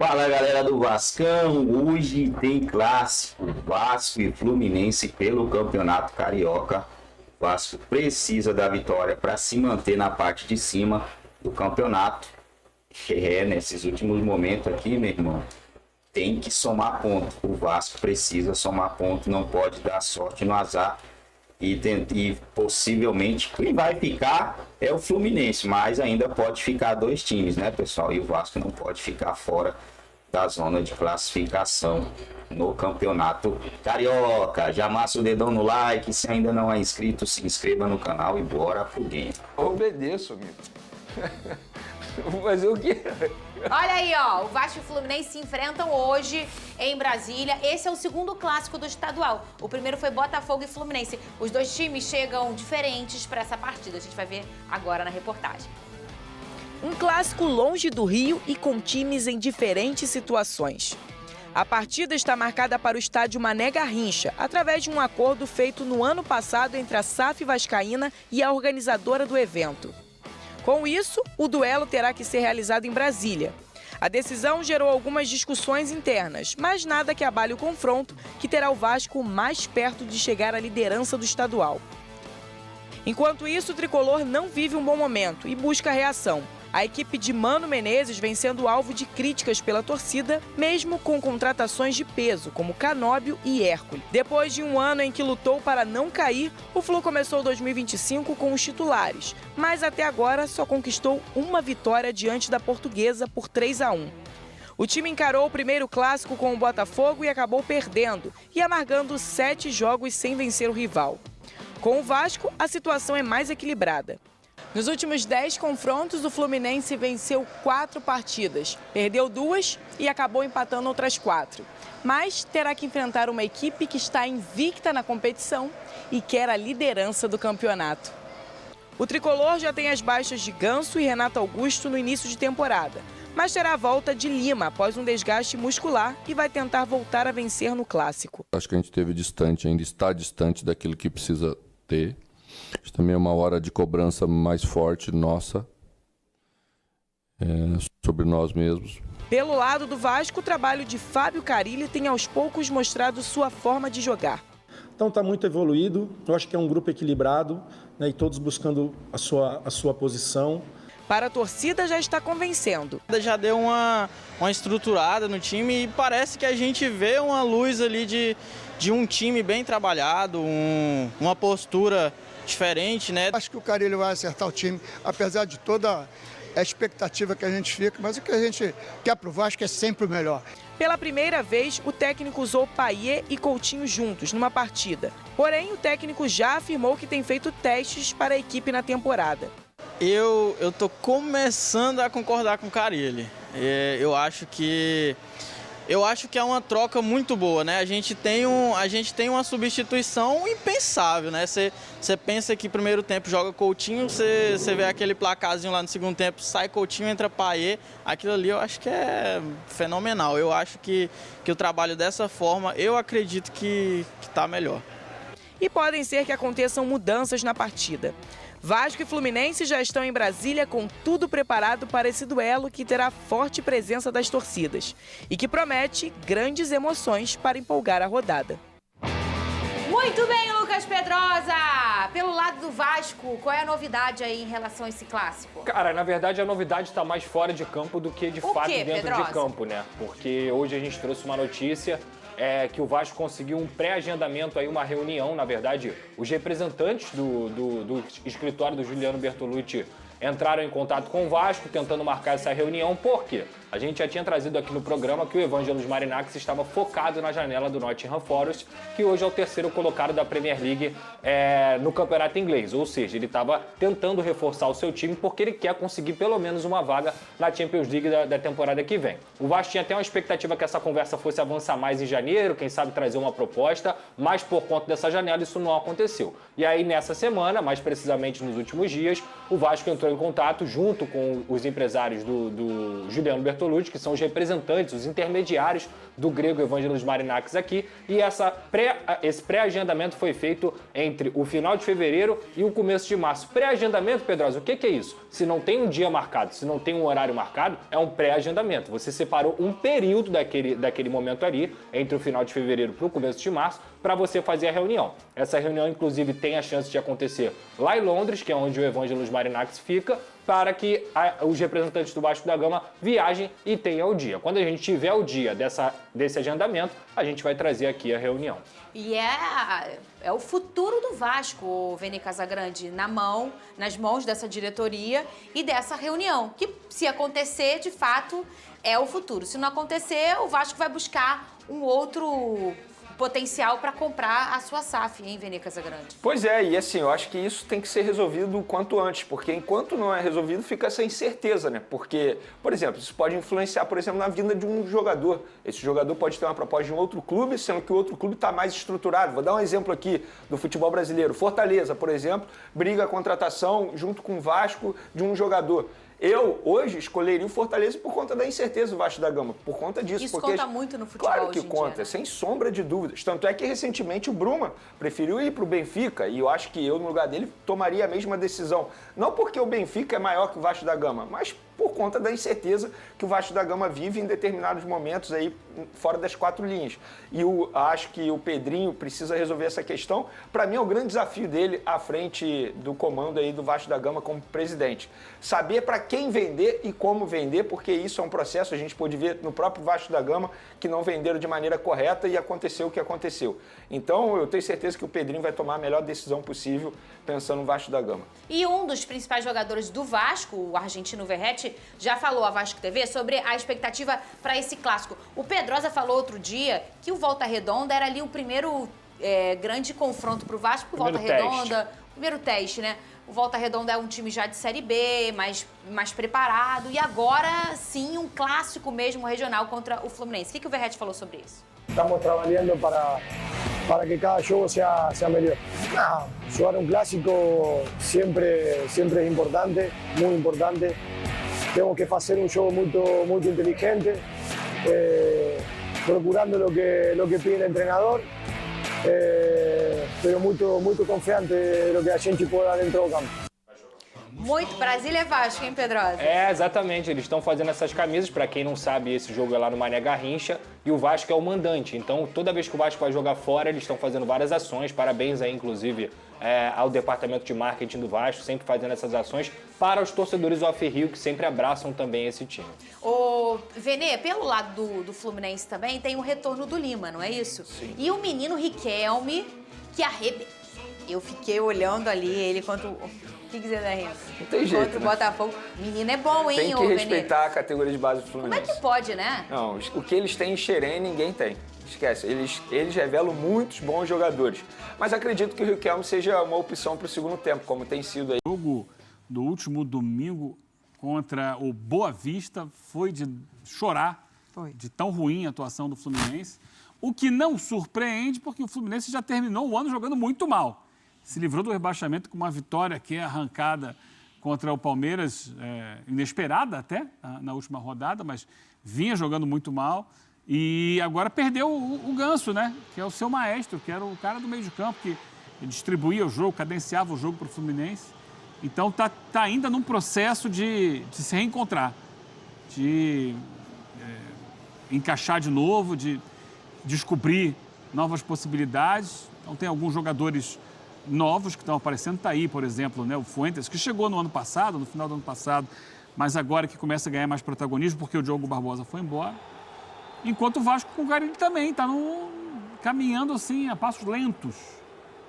Fala galera do Vascão, hoje tem clássico, Vasco e Fluminense pelo Campeonato Carioca. O Vasco precisa da vitória para se manter na parte de cima do campeonato. Nesses últimos momentos aqui, meu irmão, tem que somar ponto. O Vasco precisa somar ponto, não pode dar sorte no azar. E possivelmente quem vai ficar é o Fluminense, mas ainda pode ficar dois times, né, pessoal? E o Vasco não pode ficar fora da zona de classificação no Campeonato Carioca. Já amassa o dedão no like, se ainda não é inscrito, se inscreva no canal e bora pro game. Obedeço, amigo. Vou fazer o quê? Olha aí, ó, o Vasco e o Fluminense se enfrentam hoje em Brasília. Esse é o segundo clássico do estadual. O primeiro foi Botafogo e Fluminense. Os dois times chegam diferentes para essa partida. A gente vai ver agora na reportagem. Um clássico longe do Rio e com times em diferentes situações. A partida está marcada para o estádio Mané Garrincha, através de um acordo feito no ano passado entre a SAF Vascaína e a organizadora do evento. Com isso, o duelo terá que ser realizado em Brasília. A decisão gerou algumas discussões internas, mas nada que abale o confronto, que terá o Vasco mais perto de chegar à liderança do estadual. Enquanto isso, o tricolor não vive um bom momento e busca a reação. A equipe de Mano Menezes vem sendo alvo de críticas pela torcida, mesmo com contratações de peso, como Canóbio e Hércules. Depois de um ano em que lutou para não cair, o Flu começou 2025 com os titulares, mas até agora só conquistou uma vitória diante da Portuguesa por 3-1. O time encarou o primeiro clássico com o Botafogo e acabou perdendo e amargando 7 jogos sem vencer o rival. Com o Vasco, a situação é mais equilibrada. Nos últimos 10 confrontos, o Fluminense venceu 4 partidas, perdeu 2 e acabou empatando outras 4. Mas terá que enfrentar uma equipe que está invicta na competição e quer a liderança do campeonato. O tricolor já tem as baixas de Ganso e Renato Augusto no início de temporada, mas terá a volta de Lima após um desgaste muscular e vai tentar voltar a vencer no clássico. Acho que a gente esteve distante, ainda está distante daquilo que precisa ter. Isso também é uma hora de cobrança mais forte nossa, sobre nós mesmos. Pelo lado do Vasco, o trabalho de Fábio Carilli tem aos poucos mostrado sua forma de jogar. Então está muito evoluído, eu acho que é um grupo equilibrado, né, e todos buscando a sua posição. Para a torcida já está convencendo. Já deu uma estruturada no time e parece que a gente vê uma luz ali de um time bem trabalhado, uma postura diferente, né? Acho que o Carilli vai acertar o time, apesar de toda a expectativa que a gente fica, mas o que a gente quer pro Vasco é sempre o melhor. Pela primeira vez, o técnico usou Payet e Coutinho juntos numa partida. Porém, o técnico já afirmou que tem feito testes para a equipe na temporada. Eu tô começando a concordar com o Carilli. Eu acho que é uma troca muito boa, né? A gente tem uma substituição impensável, né? Você pensa que primeiro tempo joga Coutinho, você vê aquele placarzinho lá no segundo tempo, sai Coutinho, entra Payet. Aquilo ali eu acho que é fenomenal. Eu acho que o trabalho dessa forma, eu acredito que tá melhor. E podem ser que aconteçam mudanças na partida. Vasco e Fluminense já estão em Brasília com tudo preparado para esse duelo que terá forte presença das torcidas e que promete grandes emoções para empolgar a rodada. Muito bem, Lucas Pedrosa! Pelo lado do Vasco, qual é a novidade aí em relação a esse clássico? Cara, na verdade a novidade está mais fora de campo do que de fato dentro Pedrosa? de campo, né? Porque hoje a gente trouxe uma notícia que o Vasco conseguiu um pré-agendamento, aí uma reunião, na verdade, os representantes do escritório do Juliano Bertolucci entraram em contato com o Vasco, tentando marcar essa reunião, por quê? A gente já tinha trazido aqui no programa que o Evangelos Marinakis estava focado na janela do Nottingham Forest, que hoje é o terceiro colocado da Premier League no campeonato inglês. Ou seja, ele estava tentando reforçar o seu time porque ele quer conseguir pelo menos uma vaga na Champions League da temporada que vem. O Vasco tinha até uma expectativa que essa conversa fosse avançar mais em janeiro, quem sabe trazer uma proposta, mas por conta dessa janela isso não aconteceu. E aí nessa semana, mais precisamente nos últimos dias, o Vasco entrou em contato junto com os empresários do Juliano Bertolucci Bertolucci, que são os representantes, os intermediários do grego Evangelos Marinakis aqui, e esse pré-agendamento foi feito entre o final de fevereiro e o começo de março. Pré-agendamento, Pedrosa, o que é isso? Se não tem um dia marcado, se não tem um horário marcado, é um pré-agendamento. Você separou um período daquele momento ali, entre o final de fevereiro para o começo de março, para você fazer a reunião. Essa reunião, inclusive, tem a chance de acontecer lá em Londres, que é onde o Evangelos Marinakis fica, para que os representantes do Vasco da Gama viajem e tenham o dia. Quando a gente tiver o dia desse agendamento, a gente vai trazer aqui a reunião. E é o futuro do Vasco, Vene Casagrande, nas mãos dessa diretoria e dessa reunião, que se acontecer, de fato, é o futuro. Se não acontecer, o Vasco vai buscar um outro potencial para comprar a sua SAF, hein, Vene Casagrande? Pois é, e assim, eu acho que isso tem que ser resolvido o quanto antes, porque enquanto não é resolvido, fica essa incerteza, né? Porque, por exemplo, isso pode influenciar, por exemplo, na vinda de um jogador. Esse jogador pode ter uma proposta de um outro clube, sendo que o outro clube está mais estruturado. Vou dar um exemplo aqui do futebol brasileiro. Fortaleza, por exemplo, briga a contratação junto com o Vasco de um jogador. Eu, hoje, escolheria o Fortaleza por conta da incerteza do Vasco da Gama, por conta disso. Isso conta muito no futebol claro que hoje em conta, dia, né? sem sombra de dúvidas. Tanto é que, recentemente, o Bruma preferiu ir para o Benfica, e eu acho que eu, no lugar dele, tomaria a mesma decisão. Não porque o Benfica é maior que o Vasco da Gama, mas por conta da incerteza que o Vasco da Gama vive em determinados momentos aí fora das quatro linhas. E acho que o Pedrinho precisa resolver essa questão. Para mim é o grande desafio dele à frente do comando aí do Vasco da Gama como presidente. Saber para quem vender e como vender, porque isso é um processo, a gente pôde ver no próprio Vasco da Gama que não venderam de maneira correta e aconteceu o que aconteceu. Então eu tenho certeza que o Pedrinho vai tomar a melhor decisão possível pensando no Vasco da Gama. E um dos principais jogadores do Vasco, o argentino Verratti, já falou à Vasco TV sobre a expectativa para esse clássico. O Pedrosa falou outro dia que o Volta Redonda era ali o primeiro grande confronto para o Vasco. Volta Redonda, primeiro teste, né? O Volta Redonda é um time já de Série B, mais preparado. E agora, sim, um clássico mesmo regional contra o Fluminense. O que o Verratti falou sobre isso? Estamos trabalhando para que cada jogo sea mejor. Jugar un clásico siempre es importante, muy importante. Tenemos que hacer un juego muy inteligente, procurando lo que pide el entrenador, pero muy confiante de lo que a gente puede dar dentro do campo. Muito. Brasília é Vasco, hein, Pedrosa? É, exatamente. Eles estão fazendo essas camisas. Para quem não sabe, esse jogo é lá no Mané Garrincha e o Vasco é o mandante. Então, toda vez que o Vasco vai jogar fora, eles estão fazendo várias ações. Parabéns aí, inclusive, ao departamento de marketing do Vasco, sempre fazendo essas ações para os torcedores do Alferrio, que sempre abraçam também esse time. Ô, Vene, pelo lado do Fluminense também, tem o retorno do Lima, não é isso? Sim. E o menino Riquelme, que eu fiquei olhando ali ele contra o... O que você tá rindo? Não tem jeito, contra o né? Botafogo. Menino é bom, hein, Tem que respeitar a categoria de base do Como Fluminense. é que pode, né? Não, o que eles têm em Xerém, ninguém tem. Esquece, eles revelam muitos bons jogadores. Mas acredito que o Riquelme seja uma opção para o segundo tempo, como tem sido aí. O jogo do último domingo contra o Boa Vista foi de chorar, de tão ruim a atuação do Fluminense. O que não surpreende, porque o Fluminense já terminou o ano jogando muito mal. Se livrou do rebaixamento com uma vitória que é arrancada contra o Palmeiras, inesperada até, na última rodada, mas vinha jogando muito mal. E agora perdeu o Ganso, né? Que é o seu maestro, que era o cara do meio de campo, que distribuía o jogo, cadenciava o jogo para o Fluminense. Então tá ainda num processo de se reencontrar, de encaixar de novo, de descobrir novas possibilidades. Então tem alguns jogadores novos que estão aparecendo. Tá aí, por exemplo, né, o Fuentes, que chegou no ano passado, no final do ano passado, mas agora que começa a ganhar mais protagonismo porque o Diogo Barbosa foi embora. Enquanto o Vasco com o Carilli também está caminhando assim a passos lentos.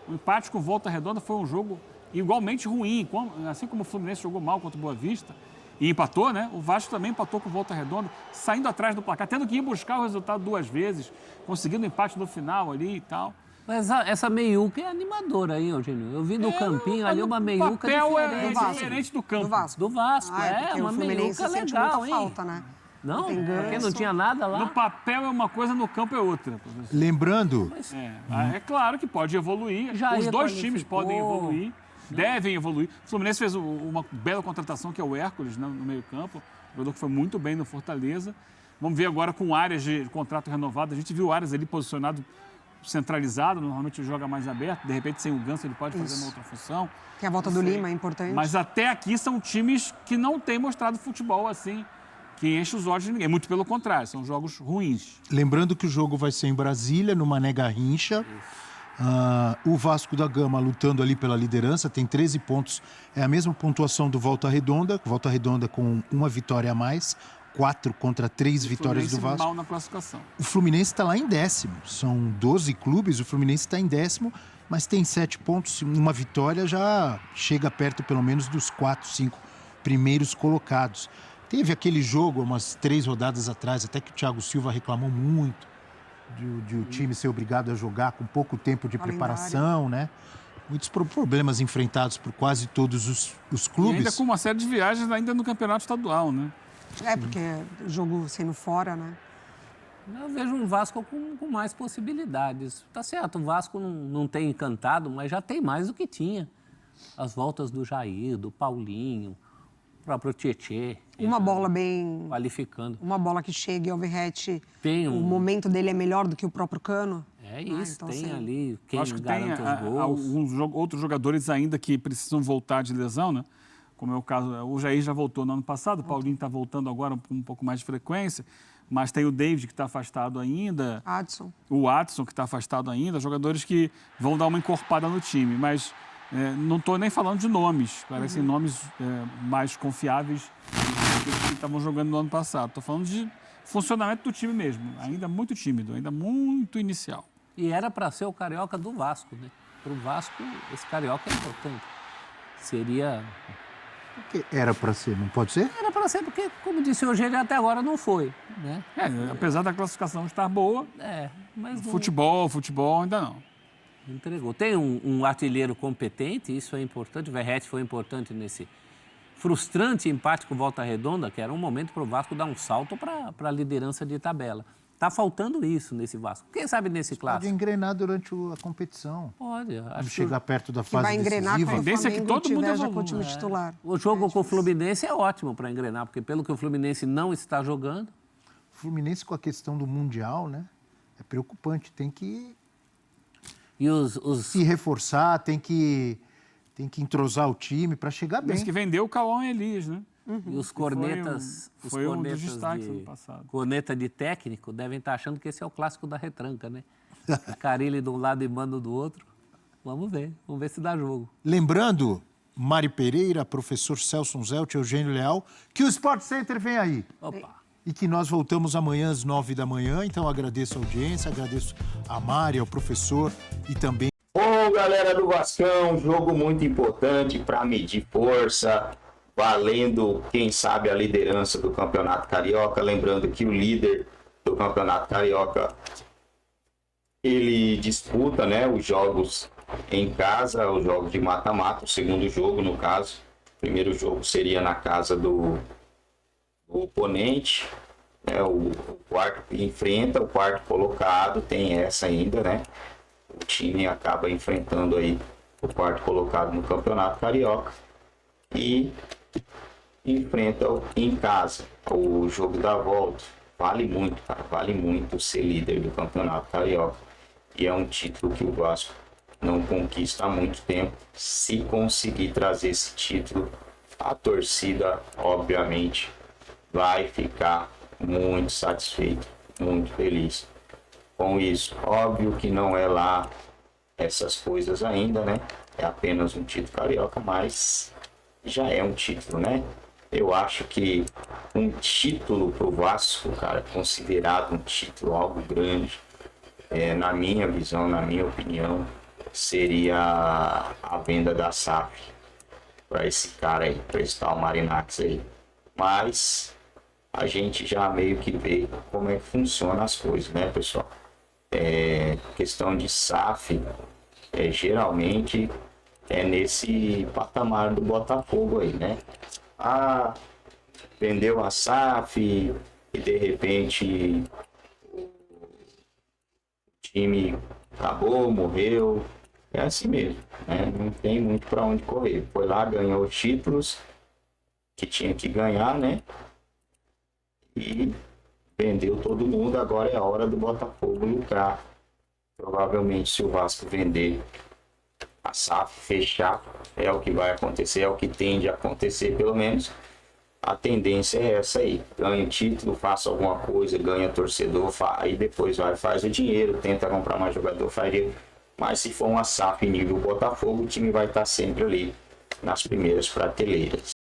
O empate com o Volta Redonda foi um jogo igualmente ruim, assim como o Fluminense jogou mal contra o Boa Vista e empatou, né? O Vasco também empatou com o Volta Redonda, saindo atrás do placar, tendo que ir buscar o resultado 2 vezes, conseguindo empate no final ali e tal. Mas essa meiuca é animadora, hein, Eugênio? Eu vi no campinho ali uma meiuca diferente. O papel é diferente do campo. Do Vasco, uma meiuca legal, hein? Falta, né? Não? Porque não tinha nada lá? No papel é uma coisa, no campo é outra. Professor. Lembrando... É claro que pode evoluir. Os dois times podem evoluir, devem evoluir. O Fluminense fez uma bela contratação, que é o Hércules, né, no meio campo. jogador que foi muito bem no Fortaleza. Vamos ver agora com áreas de contrato renovado. A gente viu áreas ali posicionado centralizado, normalmente ele joga mais aberto, de repente sem o Ganso ele pode fazer uma outra função. Que a volta do Lima é importante. Mas até aqui são times que não têm mostrado futebol assim, que enche os olhos de ninguém. Muito pelo contrário, são jogos ruins. Lembrando que o jogo vai ser em Brasília, no Mané Garrincha. O Vasco da Gama lutando ali pela liderança, tem 13 pontos. É a mesma pontuação do Volta Redonda. Volta Redonda com uma vitória a mais. 4 contra 3 vitórias do Vasco. Mal na classificação. O Fluminense está lá em 10º. São 12 clubes, o Fluminense está em 10º, mas tem 7 pontos. Uma vitória já chega perto, pelo menos, dos 4, 5 primeiros colocados. Teve aquele jogo, umas 3 rodadas atrás, até que o Thiago Silva reclamou muito de o time ser obrigado a jogar com pouco tempo de preparação, né? Muitos problemas enfrentados por quase todos os clubes. E ainda com uma série de viagens ainda no campeonato estadual, né? Porque o jogo sendo fora, né? Eu vejo um Vasco com mais possibilidades. Tá certo, o Vasco não tem encantado, mas já tem mais do que tinha. As voltas do Jair, do Paulinho, o próprio Tietê. Uma bola bem... Qualificando. Uma bola que chega e o Verratti, o um... momento dele é melhor do que o próprio Cano. É isso, então, tem sim. ali quem acho que garante tem os gols. alguns outros jogadores ainda que precisam voltar de lesão, né? Como é o caso, o Jair já voltou no ano passado, o Paulinho está voltando agora com um pouco mais de frequência, mas tem o David que está afastado ainda. O Adson que está afastado ainda, jogadores que vão dar uma encorpada no time, mas não estou nem falando de nomes, parecem nomes mais confiáveis que estavam jogando no ano passado. Estou falando de funcionamento do time mesmo, ainda muito tímido, ainda muito inicial. E era para ser o Carioca do Vasco, né? Para o Vasco, esse Carioca é importante. Seria... Porque era para ser, não pode ser? Era para ser, porque, como disse o Eugênio, até agora não foi, né? Apesar da classificação estar boa, mas não... futebol ainda não. Entregou. Tem um artilheiro competente, isso é importante. O Verratti foi importante nesse frustrante empate com Volta Redonda, que era um momento para o Vasco dar um salto para a liderança de tabela. Está faltando isso nesse Vasco. Quem sabe nesse clássico? Pode engrenar durante a competição. Pode. Acho chegar perto da fase decisiva. Vai engrenar quando o Flamengo tiver já com o time titular. O jogo com o Fluminense é ótimo para engrenar, porque pelo que o Fluminense não está jogando... O Fluminense com a questão do Mundial, né? É preocupante. Tem que se reforçar, tem que entrosar o time para chegar bem. Mas que vendeu o Cauã Elias, né? E os cornetas, foi um dos destaques ano passado. Corneta de técnico devem estar achando que esse é o clássico da retranca, né? Carilli de um lado e Mano do outro. Vamos ver se dá jogo. Lembrando, Mari Pereira, professor Celso Zelt, Eugênio Leal, que o Sport Center vem aí. Opa! E que nós voltamos amanhã às 9 da manhã. Então agradeço a audiência, agradeço a Mari, ao professor e também... Bom, galera do Vascão, jogo muito importante para medir força, valendo, quem sabe, a liderança do Campeonato Carioca. Lembrando que o líder do Campeonato Carioca, ele disputa, né, os jogos em casa, os jogos de mata-mata, o segundo jogo, no caso. O primeiro jogo seria na casa do oponente, né, o quarto enfrenta o quarto colocado, tem essa ainda, né? O time acaba enfrentando aí o quarto colocado no Campeonato Carioca e enfrenta em casa o jogo da volta. Vale muito, cara, vale muito ser líder do Campeonato Carioca. E é um título que o Vasco não conquista há muito tempo. Se conseguir trazer esse título, a torcida, obviamente, vai ficar muito satisfeita, muito feliz com isso. Óbvio que não é lá essas coisas ainda, né? É apenas um título carioca, mas já é um título, né? Eu acho que um título pro Vasco, cara, considerado um título, algo grande, na minha visão, na minha opinião, seria a venda da SAF para esse cara aí, para esse tal Marinax aí. Mas a gente já meio que vê como é que funciona as coisas, né, pessoal? Questão de SAF, geralmente é nesse patamar do Botafogo aí, né? Vendeu a SAF e de repente o time acabou, morreu. É assim mesmo, né? Não tem muito para onde correr. Foi lá, ganhou os títulos que tinha que ganhar, né? e vendeu todo mundo, agora é a hora do Botafogo lucrar. Provavelmente, se o Vasco vender a SAF, fechar, é o que vai acontecer, é o que tende a acontecer, pelo menos. A tendência é essa aí. Ganha título, faça alguma coisa, ganha torcedor, aí depois faz o dinheiro, tenta comprar mais jogador, faz dinheiro. Mas se for uma SAF nível Botafogo, o time vai estar sempre ali nas primeiras prateleiras.